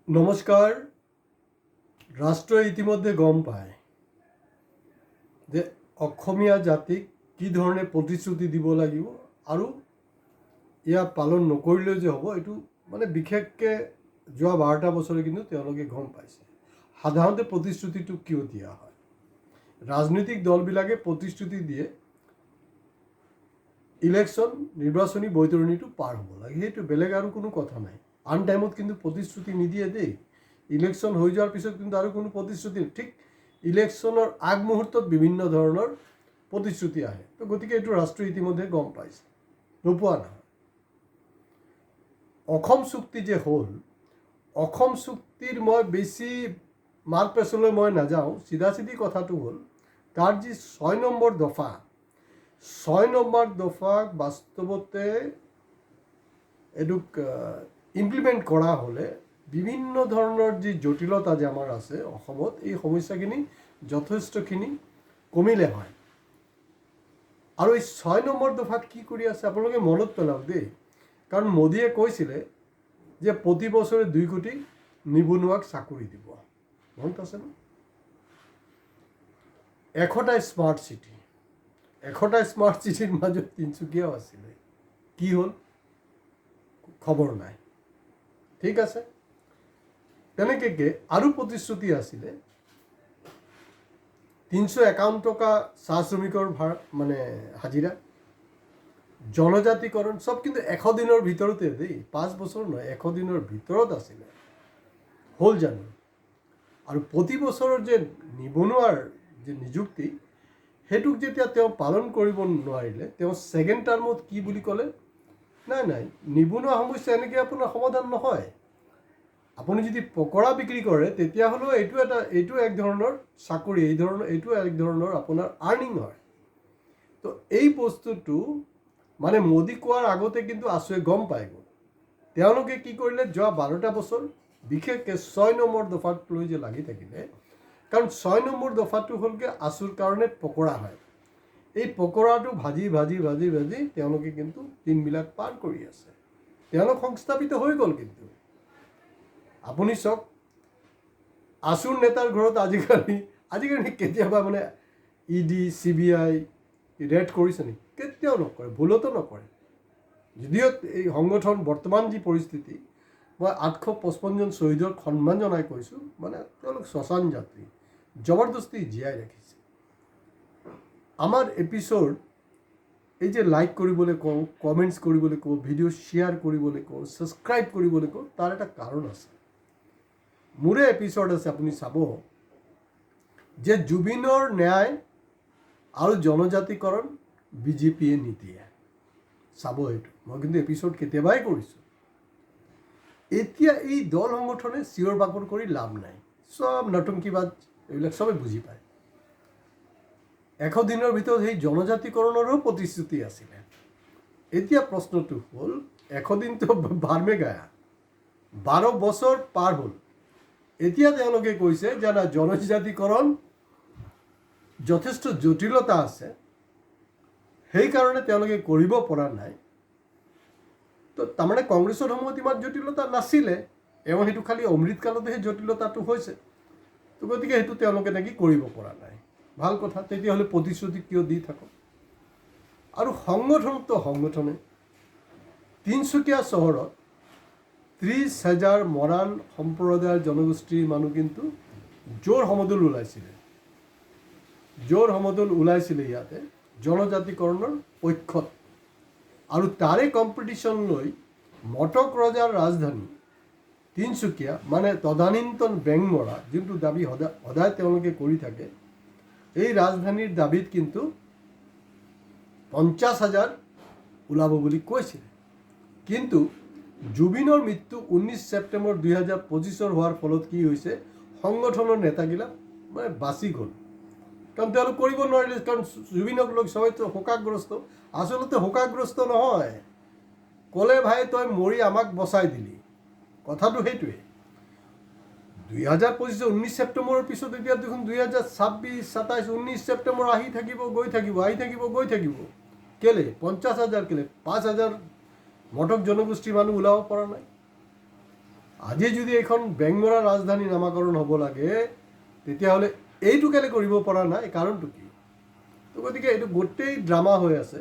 নমস্কাৰ। ৰাষ্ট্ৰই ইতিমধ্যে গম পায় যে অসমীয়া জাতিক কি ধৰণে প্ৰতিশ্ৰুতি দিব লাগিব আৰু এয়া পালন নকৰিলেও যে হ'ব, এইটো মানে বিশেষকৈ যোৱা 12টা বছৰে কিন্তু তেওঁলোকে গম পাইছে। সাধাৰণতে প্ৰতিশ্ৰুতিটো কিয় দিয়া হয়? ৰাজনৈতিক দলবিলাকে প্ৰতিশ্ৰুতি দিয়ে ইলেকশ্যন নিৰ্বাচনী বৈতৰণিটো পাৰ হ'ব লাগে, সেইটো বেলেগ আৰু কোনো কথা নাই। আন টাইমত কিন্তু প্ৰতিশ্ৰুতি নিদিয়ে দেই। ইলেকশ্যন হৈ যোৱাৰ পিছত কিন্তু আৰু কোনো প্ৰতিশ্ৰুতি, ঠিক ইলেকশ্যনৰ আগমুহূৰ্তত বিভিন্ন ধৰণৰ প্ৰতিশ্ৰুতি আহে। তো গতিকে এইটো ৰাষ্ট্ৰই ইতিমধ্যে গম পাইছে, নোপোৱা নহয়। অসম চুক্তি যে হ'ল, অসম চুক্তিৰ মই বেছি মাৰ পেছলৈ মই নাযাওঁ, চিধা চিধি কথাটো হ'ল তাৰ যি 6 নম্বৰ দফা, 6 নম্বৰ দফাক বাস্তৱতে এইটোক ইমপ্লিমেণ্ট কৰা হ'লে বিভিন্ন ধৰণৰ যি জটিলতা যে আমাৰ আছে অসমত, এই সমস্যাখিনি যথেষ্টখিনি কমিলে হয়। আৰু এই 6 নম্বৰ দফাত কি কৰি আছে আপোনালোকে মনত পেলাওক দেই। কাৰণ মোদীয়ে কৈছিলে যে প্ৰতি বছৰে 2 কোটি নিবনুৱাক চাকৰি দিব, মনত আছেনে? 100টা স্মাৰ্ট চিটি, 100টা স্মাৰ্ট চিটিৰ মাজত তিনিচুকীয়াও আছিলে। কি হ'ল খবৰ নাই। ঠিক আছে, তেনেকৈ আৰু প্ৰতিশ্ৰুতি আছিলে 351 টকা চাহ শ্ৰমিকৰ মানে হাজিৰা, জনজাতিকৰণ, চব কিন্তু 100 দিনৰ ভিতৰতে দেই, 5 বছৰ নহয়, 100 দিনৰ ভিতৰত আছিলে। হ'ল জানো? আৰু প্ৰতি বছৰৰ যে নিবনুৱাৰ যে নিযুক্তি, সেইটোক যেতিয়া তেওঁ পালন কৰিব নোৱাৰিলে, তেওঁ ছেকেণ্ড টাৰ্মত কি বুলি ক'লে, নাই নিবনুৱা সমস্যা এনেকৈ আপোনাৰ সমাধান নহয়। আপুনি যদি পকৰা বিক্ৰী কৰে তেতিয়াহ'লেও এইটো এক ধৰণৰ চাকৰি, এইটো এক ধৰণৰ আপোনাৰ আৰ্নিং হয়। তো এই বস্তুটো মানে মোদী কোৱাৰ আগতে কিন্তু আছুৱে গম পাই গ'ল। তেওঁলোকে কি কৰিলে, যোৱা 12টা বছৰ বিশেষকৈ 6 নম্বৰ দফাক লৈ যে লাগি থাকিলে, কাৰণ 6 নম্বৰ দফাটো হ'লগৈ আছুৰ কাৰণে পকৰা হয়। এই পকৰাটো ভাজি ভাজি ভাজি ভাজি তেওঁলোকে কিন্তু দিনবিলাক পাৰ কৰি আছে। তেওঁলোক সংস্থাপিত হৈ গ'ল। কিন্তু আপুনি চাওক, আছুৰ নেতাৰ ঘৰত আজিকালি কেতিয়াবা মানে ED CBI ৰেড কৰিছে নেকি? কেতিয়াও নকৰে, ভুলতো নকৰে। যদিও এই সংগঠন বৰ্তমান যি পৰিস্থিতি, মই 855 জন শ্বহীদক সন্মান জনাই কৈছোঁ, মানে তেওঁলোক শ্মশান যাত্ৰী, জবৰদস্তি জীয়াই ৰাখিছে। আমাৰ এপিছ'ড এই যে লাইক কৰিবলৈ কওঁ, কমেণ্টছ কৰিবলৈ কওঁ, ভিডিঅ' শ্বেয়াৰ কৰিবলৈ কওঁ, ছাবস্ক্ৰাইব কৰিবলৈ কওঁ, তাৰ এটা কাৰণ আছে। মোৰে এপিছ'ড আছে, আপুনি চাব যে জুবিনৰ ন্যায় আৰু জনজাতিকৰণ BJPয়ে নিদিয়ে। চাব এইটো, মই কিন্তু এপিছ'ড কেতিয়াবাই কৰিছোঁ। এতিয়া এই দল সংগঠনে চিঞৰ বাখৰ কৰি লাভ নাই, চব নতুনকিবাদ এইবিলাক চবেই বুজি পায়। 100 দিনৰ ভিতৰত সেই জনজাতিকৰণৰো প্ৰতিশ্ৰুতি আছিলে। এতিয়া প্ৰশ্নটো হ'ল, 100 দিনটো বাৰমে গায়া, 12 বছৰ পাৰ হ'ল। এতিয়া তেওঁলোকে কৈছে যে না, জনজাতিকৰণ যথেষ্ট জটিলতা আছে, সেইকাৰণে তেওঁলোকে কৰিব পৰা নাই। তো তাৰমানে কংগ্ৰেছৰ সময়ত ইমান জটিলতা নাছিলে, সেইটো খালি অমৃতকালতহে জটিলতাটো হৈছে। তো গতিকে সেইটো তেওঁলোকে নেকি কৰিব পৰা নাই। ভাল কথা, তেতিয়াহ'লে প্ৰতিশ্ৰুতি কিয় দি থাকক। আৰু সংগঠনে তিনিচুকীয়া চহৰত 30,000 মৰাণ সম্প্ৰদায়ৰ জনগোষ্ঠীৰ মানুহ কিন্তু জোৰ সমদল ওলাইছিলে ইয়াতে জনজাতিকৰণৰ পক্ষত। আৰু তাৰে কম্পিটিশ্যন লৈ মটক ৰজাৰ ৰাজধানী তিনিচুকীয়া, মানে তদানীন্তন বেংমৰা, যোনটো দাবী সদায় তেওঁলোকে কৰি থাকে, এই ৰাজধানীৰ দাবীত কিন্তু 50,000 ওলাব বুলি কৈছিলে। কিন্তু জুবিনৰ মৃত্যু 19 ছেপ্টেম্বৰ 2025 হোৱাৰ ফলত কি হৈছে, সংগঠনৰ নেতাগিলা মানে বাচি গ'ল। কাৰণ তেওঁলোক কৰিব নোৱাৰিলে, কাৰণ জুবিনক লৈ সবাই শোকাগ্ৰস্ত। আচলতে শোকাগ্ৰস্ত নহয়, ক'লে ভাই তই মৰি আমাক বচাই দিলি, কথাটো সেইটোৱে। 2025 19 ছেপ্টেম্বৰৰ পিছত এতিয়া দেখোন 2026, 27, 19 ছেপ্টেম্বৰ আহি থাকিব গৈ থাকিব। কেলে 50,000, কেলে 5,000 মটক জনগোষ্ঠীৰ মানুহ ওলাব পৰা নাই? আজি যদি এখন বেংমৰা ৰাজধানী নামাকৰণ হ'ব লাগে তেতিয়াহ'লে এইটো কেলে কৰিব পৰা নাই, কাৰণটো কি? তো গতিকে এইটো গোটেই ড্ৰামা হৈ আছে।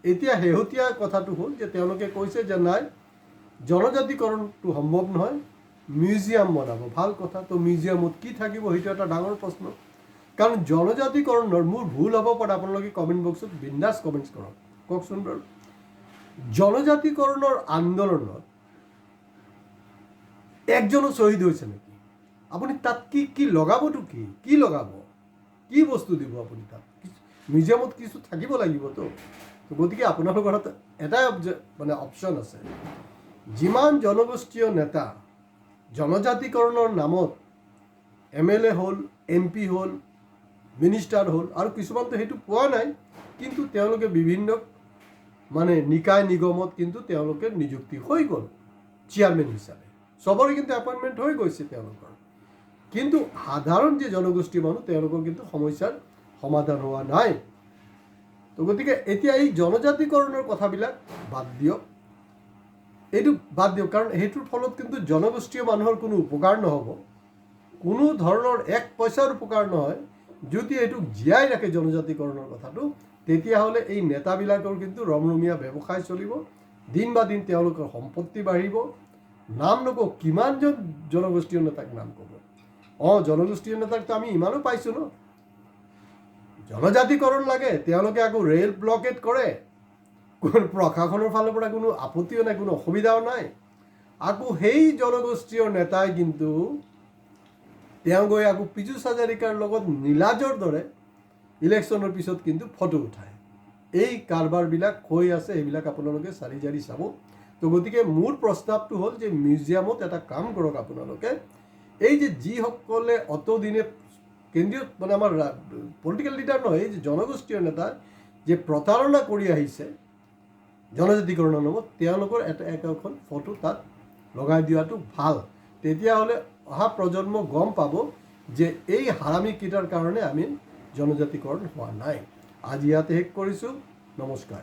এতিয়া শেহতীয়া কথাটো হ'ল যে তেওঁলোকে কৈছে যে নাই, জনজাতিকৰণটো সম্ভৱ নহয়, মিউজিয়াম বনাব। ভাল কথা, তো মিউজিয়ামত কি থাকিব সেইটো এটা ডাঙৰ প্ৰশ্ন। কাৰণ জনজাতিকৰণৰ মোৰ ভুল হ'ব পাৰে, আপোনালোকে কমেণ্ট বক্সত বিন্দাছ কমেণ্টছ কৰক, কওকচোন বাৰু। জনজাতিকৰণৰ আন্দোলনত একজনো শ্বহীদ হৈছে নেকি? আপুনি তাত কি লগাবতো, কি লগাব, কি বস্তু দিব আপুনি তাত? মিউজিয়ামত কিছু থাকিব লাগিবতো। গতিকে আপোনালোকৰ হাতত এটাই মানে অপশ্যন আছে, যিমান জনগোষ্ঠীয় নেতা জনজাতিকৰণৰ নামত MLA হ'ল, MP হ'ল, মিনিষ্টাৰ হ'ল, আৰু কিছুমানতো সেইটো পোৱা নাই, কিন্তু তেওঁলোকে বিভিন্ন মানে নিকায় নিগমত কিন্তু তেওঁলোকে নিযুক্তি হৈ গ'ল চেয়াৰমেন হিচাপে। চবৰে কিন্তু এপইণ্টমেণ্ট হৈ গৈছে তেওঁলোকৰ, কিন্তু সাধাৰণ যে জনগোষ্ঠী মানুহ তেওঁলোকৰ কিন্তু সমস্যাৰ সমাধান হোৱা নাই। তো গতিকে এতিয়া এই জনজাতিকৰণৰ কথাবিলাক বাদ দিয়ক, এইটো বাদ দিয়ক, কাৰণ সেইটোৰ ফলত কিন্তু জনগোষ্ঠীয় মানুহৰ কোনো উপকাৰ নহ'ব, কোনো ধৰণৰ এক পইচাৰ উপকাৰ নহয়। যদি এইটো জীয়াই ৰাখে জনজাতিকৰণৰ কথাটো, তেতিয়াহ'লে এই নেতাবিলাকৰ কিন্তু ৰমৰমীয়া ব্যৱসায় চলিব, দিন বা দিন তেওঁলোকৰ সম্পত্তি বাঢ়িব। নাম নকওঁ, কিমানজন জনগোষ্ঠীয় নেতাক নাম ক'ব। জনগোষ্ঠীয় নেতাকতো আমি ইমানো পাইছোঁ ন। জনজাতিকৰণ লাগে, তেওঁলোকে আকৌ ৰেল ব্লকেট কৰে, প্ৰশাসনৰ ফালৰ পৰা কোনো আপত্তিও নাই, কোনো অসুবিধাও নাই। আকৌ সেই জনগোষ্ঠীয় নেতাই কিন্তু তেওঁ গৈ আকৌ পীযুষ হাজৰিকাৰ লগত নীলাজৰ দৰে ইলেকশ্যনৰ পিছত কিন্তু ফটো উঠায়। এই কাৰবাৰবিলাক হৈ আছে, এইবিলাক আপোনালোকে চালি জাৰি চাব। তো গতিকে মোৰ প্ৰস্তাৱটো হ'ল যে মিউজিয়ামত এটা কাম কৰক আপোনালোকে, এই যে যিসকলে অতদিনে কেন্দ্ৰীয় মানে আমাৰ পলিটিকেল লিডাৰ নহয়, এই যে জনগোষ্ঠীয় নেতা যে প্ৰতাৰণা কৰি আহিছে জনজাতিকৰণৰ নামত, তেওঁলোকৰ এখন ফটো তাত লগাই দিয়াটো ভাল। তেতিয়াহ'লে অহা প্ৰজন্ম গম পাব যে এই হাৰামিকেইটাৰ কাৰণে আমি জনজাতিকৰণ হোৱা নাই। আজি ইয়াতে শেষ কৰিছোঁ, নমস্কাৰ।